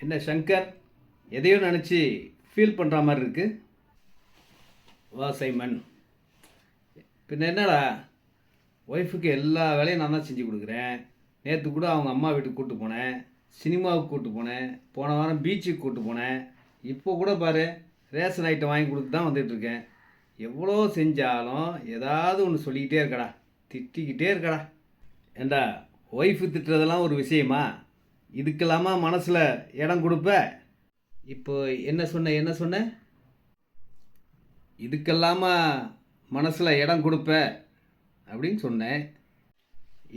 என்ன சங்கர், எதையோ நினச்சி ஃபீல் பண்ணுற மாதிரி இருக்கு. வா சைமன், பின்ன என்னடா, ஒய்ஃபுக்கு எல்லா வேலையும் நான் தான் செஞ்சு கொடுக்குறேன். நேற்று கூட அவங்க அம்மா வீட்டுக்கு கூப்பிட்டு போனேன், சினிமாவுக்கு கூப்பிட்டு போனேன், போன வாரம் பீச்சுக்கு கூப்பிட்டு போனேன். இப்போ கூட பாரு, ரேஷன் ஐட்டம் வாங்கி கொடுத்து தான் வந்துட்டுருக்கேன். எவ்வளோ செஞ்சாலும் ஏதாவது ஒன்று சொல்லிக்கிட்டே இருக்கடா, திட்டிக்கிட்டே இருக்கடா. ஏண்டா, ஒய்ஃபு திட்டுறதெல்லாம் ஒரு விஷயமா? இதுக்கெல்லாமா மனசில் இடம் கொடுப்ப? இப்போ என்ன சொன்ன? இதுக்கெல்லாமா மனசில் இடம் கொடுப்ப அப்படின்னு சொன்னேன்.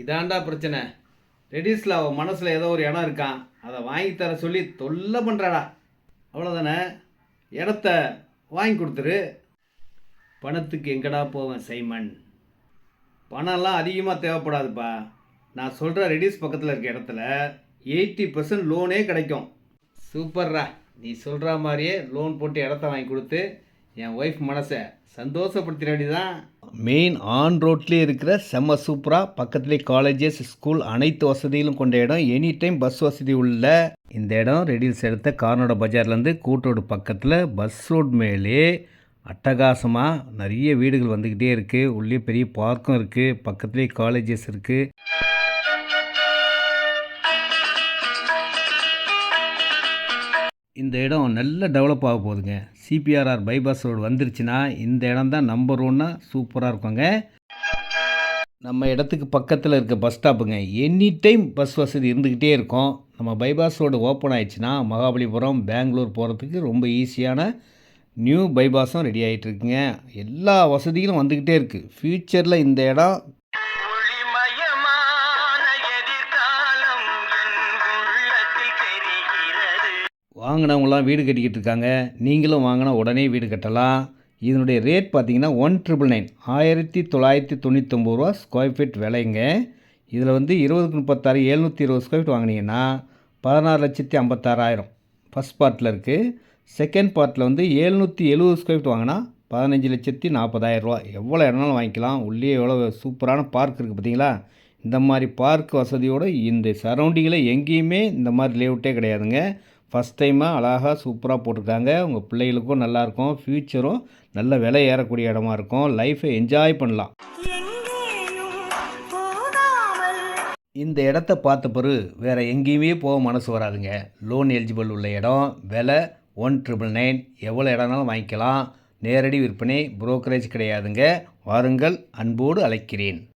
இதாண்டா பிரச்சனை. ரெடிஸில் அவன் மனசில் ஏதோ ஒரு இடம் இருக்கான், அதை வாங்கி தர சொல்லி தொல்லை பண்ணுறாடா. அவ்வளோதானே, இடத்த வாங்கி கொடுத்துரு. பணத்துக்கு எங்கடா போவேன் சைமன்? பணம்லாம் அதிகமாக தேவைப்படாதுப்பா. நான் சொல்கிற ரெடிஸ் பக்கத்தில் இருக்க இடத்துல 80% லோனே கிடைக்கும். சூப்பர்ரா, நீ சொல்கிற மாதிரியே லோன் போட்டு இடத்த வாங்கி கொடுத்து என் ஒய்ஃப் மனசை சந்தோஷப்படுத்திட வேண்டியதான். மெயின் ஆன் ரோட்லேயே இருக்கிற செம்ம சூப்பராக, பக்கத்துலேயே காலேஜஸ், ஸ்கூல், அனைத்து வசதிகளும் கொண்ட இடம். எனி டைம் பஸ் வசதி உள்ள இந்த இடம் ரெடில்ஸ் எடுத்த கார்னோட பஜார்லேருந்து கூட்டோடு பக்கத்தில் பஸ் ரோட் மேலே அட்டகாசமாக நிறைய வீடுகள் வந்துக்கிட்டே இருக்குது. உள்ளே பெரிய பார்க்கும் இருக்குது, பக்கத்துலேயே காலேஜஸ் இருக்குது. இந்த இடம் நல்ல டெவலப் ஆக போகுதுங்க. சிபிஆர்ஆர் பைபாஸ் ரோடு வந்துருச்சுன்னா இந்த இடம் தான் நம்பர் 1 சூப்பராக இருக்குங்க. நம்ம இடத்துக்கு பக்கத்தில் இருக்க பஸ் ஸ்டாப்புங்க. எனி டைம் பஸ் வசதி இருந்துக்கிட்டே இருக்கும். நம்ம பைபாஸ் ரோடு ஓப்பன் ஆயிடுச்சுன்னா மகாபலிபுரம், பெங்களூர் போகிறதுக்கு ரொம்ப ஈஸியான நியூ பைபாஸும் ரெடி ஆகிட்டு இருக்குங்க. எல்லா வசதிகளும் வந்துக்கிட்டே இருக்குது. ஃப்யூச்சரில் இந்த இடம் வாங்கினவங்களாம் வீடு கட்டிக்கிட்டு இருக்காங்க. நீங்களும் வாங்கினா உடனே வீடு கட்டலாம். இதனுடைய ரேட் பார்த்தீங்கன்னா 1999 1999 ரூபா ஸ்கொயர் ஃபீட் விலைங்க. இதில் வந்து 20க்கு 36 720 ஸ்கொயர் ஃபீட் வாங்கினீங்கன்னா 16,56,000 ஃபஸ்ட் பார்ட்டில் இருக்குது. செகண்ட் பார்ட்டில் வந்து 770 ஸ்கொயர் ஃபீட் வாங்கினா 15,40,000 ரூபா. எவ்வளோ இடம்னாலும் வாங்கிக்கலாம். உள்ளே எவ்வளோ சூப்பரான பார்க் இருக்குது பார்த்தீங்களா? இந்த மாதிரி பார்க் வசதியோடு இந்த சரௌண்டிங்கில் எங்கேயுமே இந்த மாதிரி லேஅவுட்டே கிடையாதுங்க. ஃபஸ்ட் டைமாக அழகாக சூப்பராக போட்டிருக்காங்க. உங்கள் பிள்ளைகளுக்கும் நல்லாயிருக்கும். ஃப்யூச்சரும் நல்ல விலை ஏறக்கூடிய இடமா இருக்கும். லைஃப்பை என்ஜாய் பண்ணலாம். இந்த இடத்த பார்த்த பிறகு வேறு எங்கேயுமே போக மனசு வராதுங்க. லோன் எலிஜிபிள் உள்ள இடம். விலை 1999. எவ்வளோ இடம்னாலும் வாங்கிக்கலாம். நேரடி விற்பனை, புரோக்கரேஜ் கிடையாதுங்க. வாருங்கள், அன்போடு அழைக்கிறேன்.